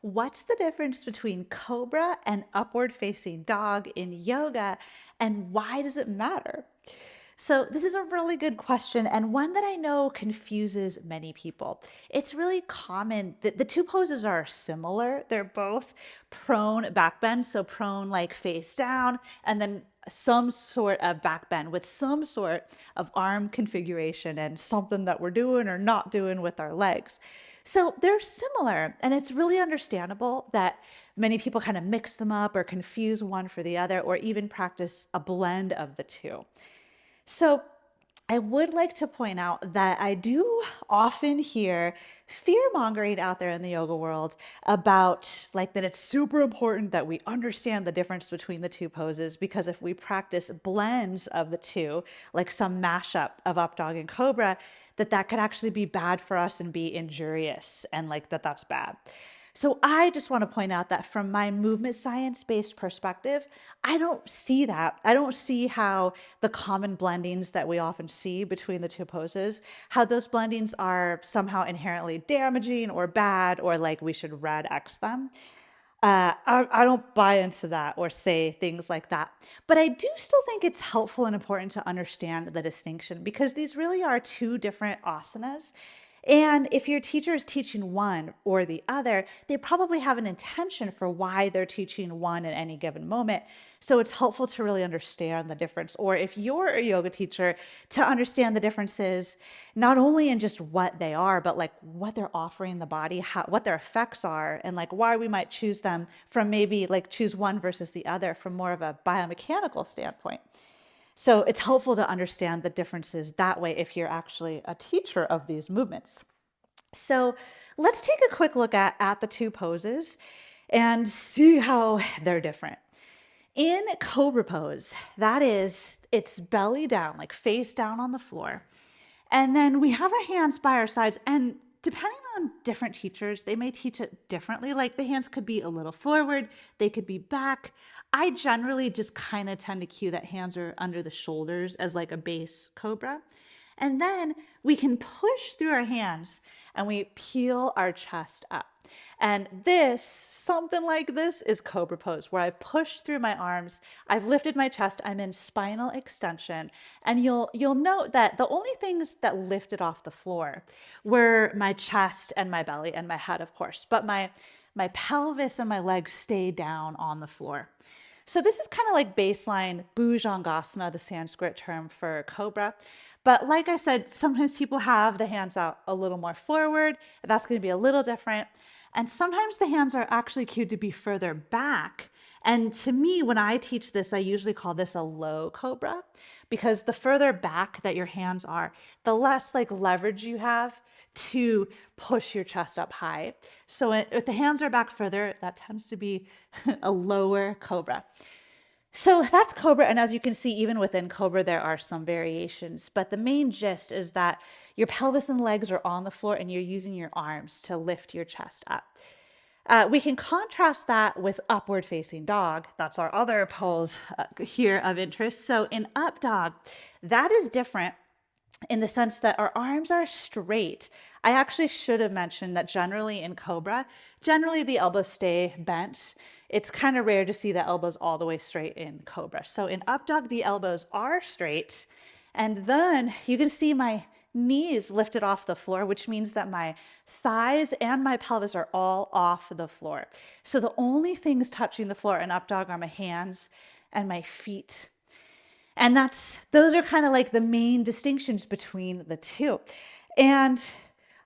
what's the difference between cobra and upward facing dog in yoga, and why does it matter? So, this is a really good question and one that I know confuses many people. It's really common that the two poses are similar. They're both prone back bend, so prone like face down, and then some sort of back bend with some sort of arm configuration and something that we're doing or not doing with our legs. So they're similar, and it's really understandable that many people kind of mix them up or confuse one for the other, or even practice a blend of the two. So I would like to point out that I do often hear fear mongering out there in the yoga world about like that it's super important that we understand the difference between the two poses, because if we practice blends of the two, like some mashup of up dog and cobra, that could actually be bad for us and be injurious, and like that's bad. So I just want to point out that from my movement science based perspective, I don't see that. I don't see how the common blendings that we often see between the two poses, how those blendings are somehow inherently damaging or bad, or like we should red X them. I don't buy into that or say things like that. But I do still think it's helpful and important to understand the distinction, because these really are two different asanas. And if your teacher is teaching one or the other, they probably have an intention for why they're teaching one at any given moment. So it's helpful to really understand the difference. Or if you're a yoga teacher, to understand the differences, not only in just what they are, but like what they're offering the body, what their effects are, and like why we might choose them from, maybe like choose one versus the other from more of a biomechanical standpoint. So it's helpful to understand the differences that way if you're actually a teacher of these movements. So let's take a quick look at the two poses and see how they're different. In cobra pose, that is, it's belly down, like face down on the floor. And then we have our hands by our sides, and depending on different teachers, they may teach it differently. Like the hands could be a little forward, they could be back. I generally just kind of tend to cue that hands are under the shoulders as like a base cobra. And then we can push through our hands and we peel our chest up. And this, something like this, is cobra pose, where I push through my arms, I've lifted my chest, I'm in spinal extension, and you'll note that the only things that lifted off the floor were my chest and my belly and my head, of course, but my pelvis and my legs stay down on the floor. So this is kind of like baseline bhujangasana, the Sanskrit term for cobra. But like I said, sometimes people have the hands out a little more forward. That's going to be a little different. And sometimes the hands are actually cued to be further back. And to me, when I teach this, I usually call this a low cobra, because the further back that your hands are, the less like leverage you have to push your chest up high. So if the hands are back further, that tends to be a lower cobra. So that's cobra. And as you can see, even within cobra, there are some variations. But the main gist is that your pelvis and legs are on the floor and you're using your arms to lift your chest up. We can contrast that with upward facing dog. That's our other pose here of interest. So in up dog, that is different in the sense that our arms are straight. I actually should have mentioned that generally in cobra, generally the elbows stay bent. It's kind of rare to see the elbows all the way straight in cobra. So in up dog, the elbows are straight. And then you can see my knees lifted off the floor, which means that my thighs and my pelvis are all off the floor. So the only things touching the floor in up dog are my hands and my feet. And those are kind of like the main distinctions between the two. And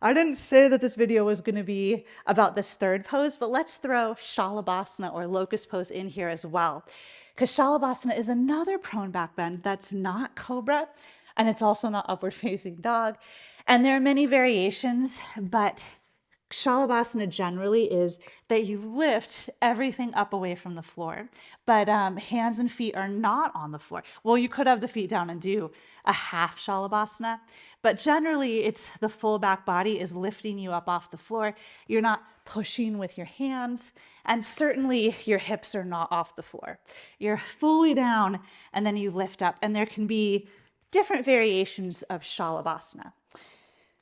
I didn't say that this video was going to be about this third pose, but let's throw shalabhasana or locust pose in here as well. Because shalabhasana is another prone back bend that's not cobra, and it's also not upward facing dog. And there are many variations, but shalabhasana generally is that you lift everything up away from the floor, but hands and feet are not on the floor. Well, you could have the feet down and do a half shalabhasana, but generally it's the full back body is lifting you up off the floor. You're not pushing with your hands, and certainly your hips are not off the floor. You're fully down and then you lift up, and there can be different variations of shalabhasana.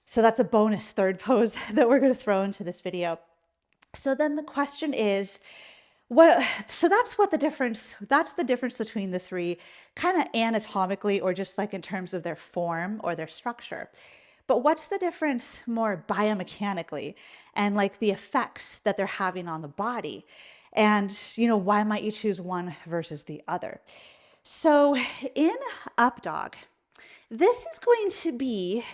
So that's a bonus third pose that we're going to throw into this video. So then the question is, what, so that's the difference between the three, kind of anatomically or just like in terms of their form or their structure. But what's the difference more biomechanically and like the effects that they're having on the body? And, why might you choose one versus the other? So in up dog, this is going to be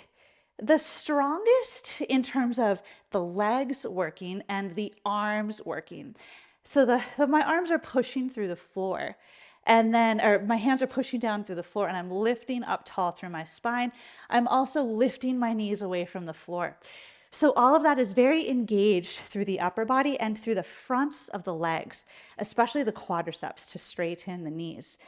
the strongest in terms of the legs working and the arms working. So my arms are pushing through the floor, and then, or my hands are pushing down through the floor, and I'm lifting up tall through my spine. I'm also lifting my knees away from the floor. So all of that is very engaged through the upper body and through the fronts of the legs, especially the quadriceps to straighten the knees.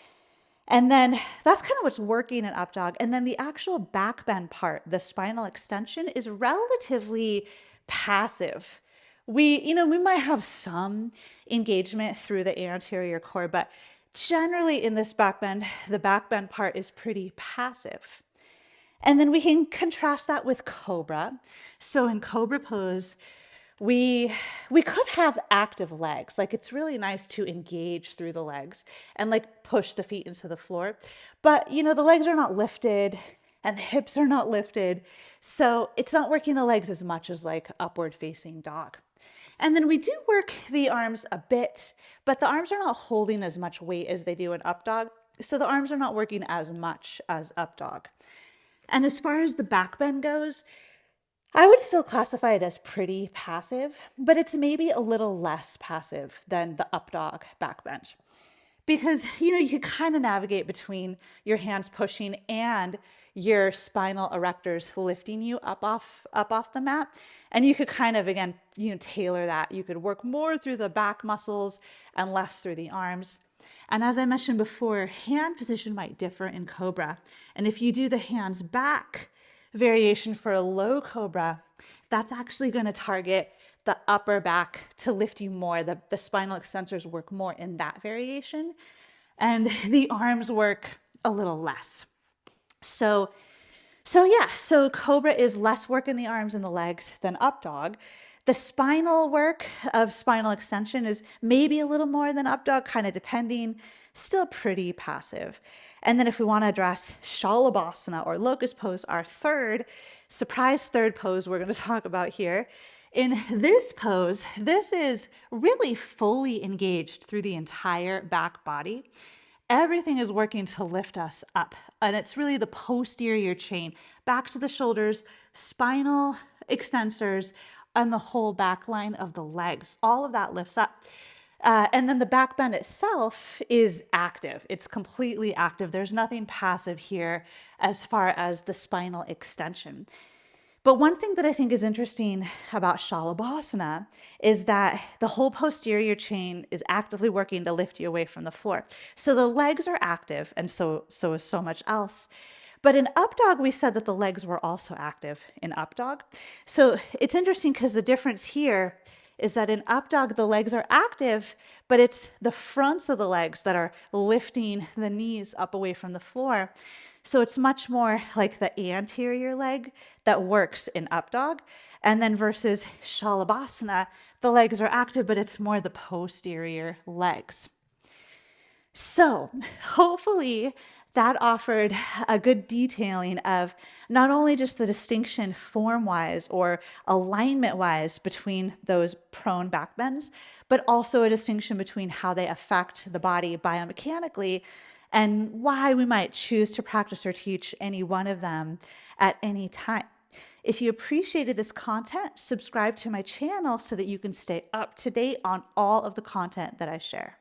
And then that's kind of what's working in up dog. And then the actual back bend part, the spinal extension, is relatively passive. We might have some engagement through the anterior core, but generally in this back bend, the back bend part is pretty passive. And then we can contrast that with Cobra. So in Cobra pose, we could have active legs. Like it's really nice to engage through the legs and like push the feet into the floor. But the legs are not lifted and the hips are not lifted. So it's not working the legs as much as like upward facing dog. And then we do work the arms a bit, but the arms are not holding as much weight as they do in up dog. So the arms are not working as much as up dog. And as far as the back bend goes, I would still classify it as pretty passive, but it's maybe a little less passive than the up dog back bend. Because, you can kind of navigate between your hands pushing and your spinal erectors lifting you up off the mat. And you could kind of, again, tailor that. You could work more through the back muscles and less through the arms. And as I mentioned before, hand position might differ in Cobra. And if you do the hands back variation for a low Cobra, that's actually going to target the upper back to lift you more. The spinal extensors work more in that variation, and the arms work a little less. So Cobra is less work in the arms and the legs than up dog. The spinal work of spinal extension is maybe a little more than up dog, kind of depending, still pretty passive. And then if we want to address shalabhasana or locust pose, our surprise third pose we're going to talk about here. In this pose, this is really fully engaged through the entire back body. Everything is working to lift us up. And it's really the posterior chain, backs of the shoulders, spinal extensors, and the whole back line of the legs. All of that lifts up. And then the back bend itself is active. It's completely active. There's nothing passive here as far as the spinal extension. But one thing that I think is interesting about shalabhasana is that the whole posterior chain is actively working to lift you away from the floor. So the legs are active, and so is so much else. But in up dog, we said that the legs were also active in up dog. So it's interesting because the difference here is that in up dog, the legs are active, but it's the fronts of the legs that are lifting the knees up away from the floor. So it's much more like the anterior leg that works in up dog. And then versus shalabhasana, the legs are active, but it's more the posterior legs. So hopefully that offered a good detailing of not only just the distinction form-wise or alignment-wise between those prone back bends, but also a distinction between how they affect the body biomechanically and why we might choose to practice or teach any one of them at any time. If you appreciated this content, subscribe to my channel so that you can stay up to date on all of the content that I share.